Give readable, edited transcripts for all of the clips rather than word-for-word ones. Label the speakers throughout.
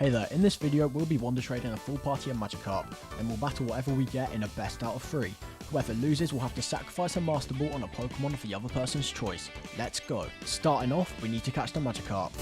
Speaker 1: Hey there, in this video we'll be wonder trading a full party of Magikarp, and we'll battle whatever we get in a best out of 3. Whoever loses will have to sacrifice a Masterball on a Pokemon of the other person's choice. Let's go. Starting off, we need to catch the Magikarp.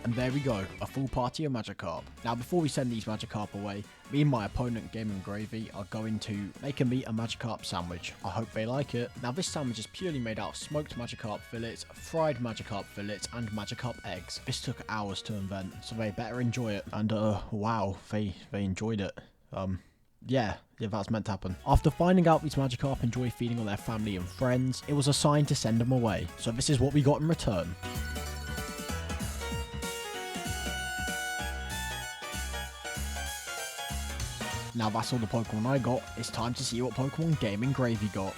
Speaker 1: And there we go, a full party of Magikarp. Now before we send these Magikarp away, me and my opponent GaminGravy are going to make me a Magikarp sandwich. I hope they like it. Now this sandwich is purely made out of smoked Magikarp fillets, fried Magikarp fillets and Magikarp eggs. This took hours to invent, so they better enjoy it. And wow, they enjoyed it. Yeah, that was meant to happen. After finding out these Magikarp enjoy feeding on their family and friends, it was a sign to send them away. So this is what we got in return. Now that's all the Pokemon I got, it's time to see what Pokemon GaminGravy got.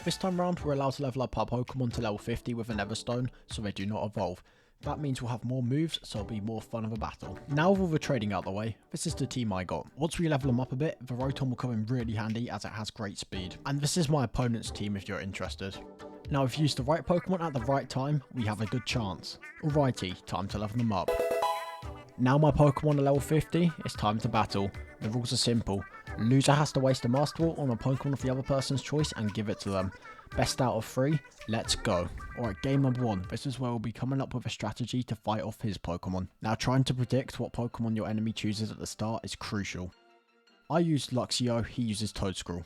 Speaker 1: This time round we're allowed to level up our Pokemon to level 50 with an Everstone, so they do not evolve. That means we'll have more moves, so it'll be more fun of a battle. Now with all the trading out the way, this is the team I got. Once we level them up a bit, the Rotom will come in really handy as it has great speed. And this is my opponent's team if you're interested. Now if you use the right Pokemon at the right time, we have a good chance. Alrighty, time to level them up. Now my Pokemon are level 50, it's time to battle. The rules are simple. Loser has to waste a Master Ball on a Pokemon of the other person's choice and give it to them. Best out of 3, let's go. Alright, game number 1. This is where we'll be coming up with a strategy to fight off his Pokemon. Now trying to predict what Pokemon your enemy chooses at the start is crucial. I used Luxio, he uses Toedscruel.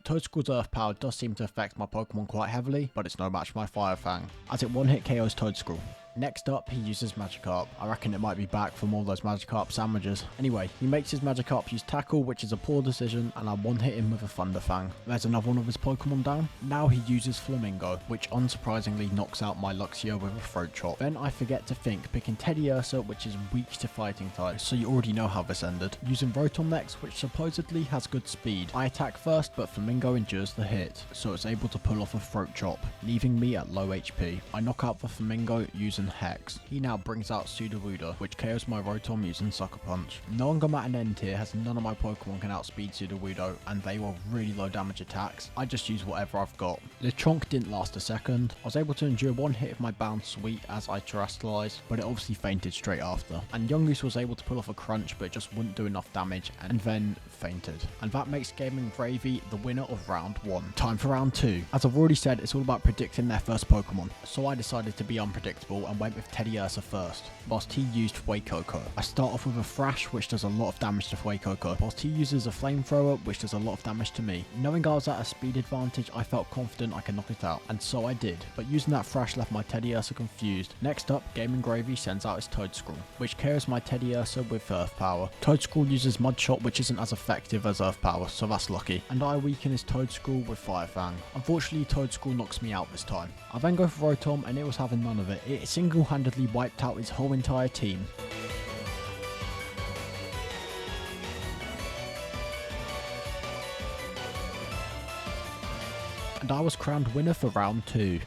Speaker 1: Toedscruel's Earth Power does seem to affect my Pokemon quite heavily, but it's no match for my Fire Fang, as it one-hit KOs Toedscruel. Next up, he uses Magikarp. I reckon it might be back from all those Magikarp sandwiches. Anyway, he makes his Magikarp use Tackle, which is a poor decision, and I one-hit him with a Thunder Fang. There's another one of his Pokemon down. Now he uses Flamingo, which unsurprisingly knocks out my Luxio with a Throat Chop. Then I forget to think, picking Teddiursa, which is weak to fighting types, so you already know how this ended. Using Rotom next, which supposedly has good speed. I attack first, but Flamingo endures the hit, so it's able to pull off a Throat Chop, leaving me at low HP. I knock out the Flamingo using Hex. He now brings out Sudowoodo, which KOs my Rotom using Sucker Punch. Knowing I'm at an end tier as none of my Pokemon can outspeed Sudowoodo and they were really low damage attacks, I just use whatever I've got. Lechonk didn't last a second. I was able to endure one hit of my Bound Sweet as I Terrestrialized, but it obviously fainted straight after. And Yungoos was able to pull off a Crunch, but it just wouldn't do enough damage and then fainted. And that makes GaminGravy the winner of round 1. Time for round 2. As I've already said, it's all about predicting their first Pokemon, so I decided to be unpredictable and went with Teddiursa first, whilst he used Fuecoco. I start off with a Thrash, which does a lot of damage to Fuecoco, whilst he uses a Flamethrower, which does a lot of damage to me. Knowing I was at a speed advantage, I felt confident I could knock it out, and so I did, but using that Thrash left my Teddiursa confused. Next up, GaminGravy sends out his Toedscruel, which KOs my Teddiursa with Earth Power. Toedscruel uses Mud Shot, which isn't as effective as Earth Power, so that's lucky, and I weaken his Toedscruel with Fire Fang. Unfortunately, Toedscruel knocks me out this time. I then go for Rotom, and it was having none of it. It single-handedly wiped out his whole entire team. And I was crowned winner for round 2.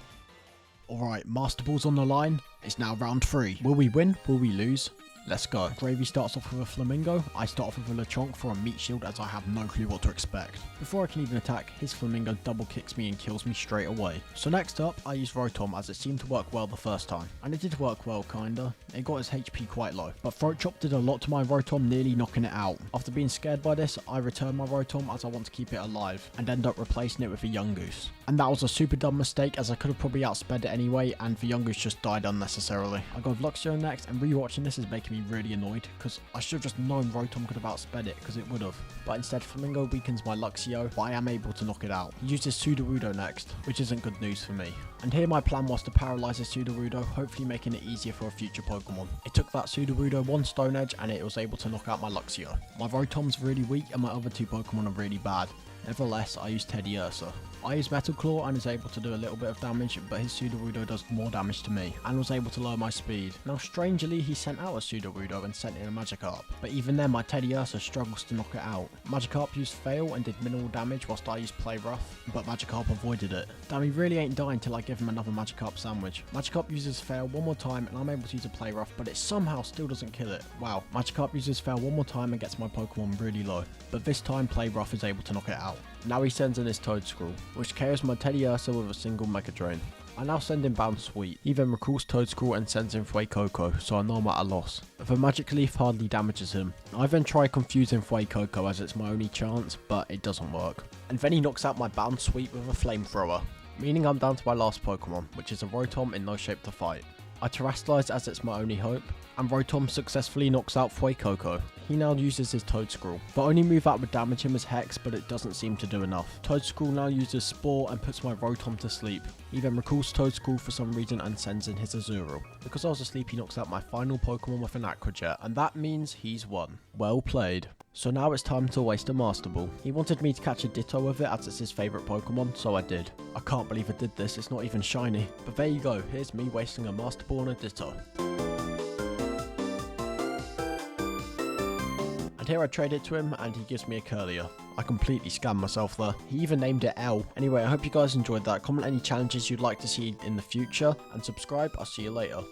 Speaker 1: Alright, Master Ball's on the line. It's now round 3. Will we win? Will we lose? Let's go. Gravy starts off with a Flamingo. I start off with a Lechonk for a Meat Shield as I have no clue what to expect. Before I can even attack, his Flamingo double kicks me and kills me straight away. So next up, I use Rotom as it seemed to work well the first time. And it did work well kinda. It got his HP quite low. But Throat Chop did a lot to my Rotom, nearly knocking it out. After being scared by this, I return my Rotom as I want to keep it alive and end up replacing it with a Yungoos. And that was a super dumb mistake as I could have probably outsped it anyway and the Yungoos just died unnecessarily. I go with Luxio next, and rewatching this is making me really annoyed because I should have just known Rotom could have outsped it because it would have. But instead Flamingo weakens my Luxio, but I am able to knock it out. He uses Sudowoodo next, which isn't good news for me. And here my plan was to paralyze his Sudowoodo, hopefully making it easier for a future Pokemon. It took that Sudowoodo one Stone Edge and it was able to knock out my Luxio. My Rotom's really weak and my other 2 Pokemon are really bad. Nevertheless, I use Teddiursa. I use Metal Claw and is able to do a little bit of damage, but his Sudowoodo does more damage to me, and was able to lower my speed. Now strangely, he sent out a Sudowoodo Gerudo and sent in a Magikarp. But even then, my Teddiursa struggles to knock it out. Magikarp used Fail and did minimal damage whilst I used Play Rough, but Magikarp avoided it. Damn, he really ain't dying till I give him another Magikarp sandwich. Magikarp uses Fail one more time and I'm able to use a Play Rough, but it somehow still doesn't kill it. Wow, Magikarp uses Fail one more time and gets my Pokemon really low, but this time Play Rough is able to knock it out. Now he sends in his Toedscruel, which KOs my Teddiursa with a single Mega Drain. I now send in Bound Sweet. He then recalls Toedscruel and sends in Fuecoco, so I know I'm at a loss. The Magic Leaf hardly damages him. I then try confusing Fuecoco as it's my only chance, but it doesn't work. And then he knocks out my Bound Sweet with a Flamethrower, meaning I'm down to my last Pokemon, which is a Rotom in no shape to fight. I Terastallize as it's my only hope, and Rotom successfully knocks out Fuecoco. He now uses his Toedscruel. The only move that would damage him is Hex, but it doesn't seem to do enough. Toedscruel now uses Spore and puts my Rotom to sleep. He then recalls Toedscruel for some reason and sends in his Azurill. Because I was asleep, he knocks out my final Pokemon with an Aqua Jet, and that means he's won. Well played. So now it's time to waste a Master Ball. He wanted me to catch a Ditto with it as it's his favourite Pokemon, so I did. I can't believe I did this, it's not even shiny. But there you go, here's me wasting a Master Ball on a Ditto. And here I trade it to him and he gives me a Curlier. I completely scammed myself there. He even named it L. Anyway, I hope you guys enjoyed that. Comment any challenges you'd like to see in the future and subscribe. I'll see you later.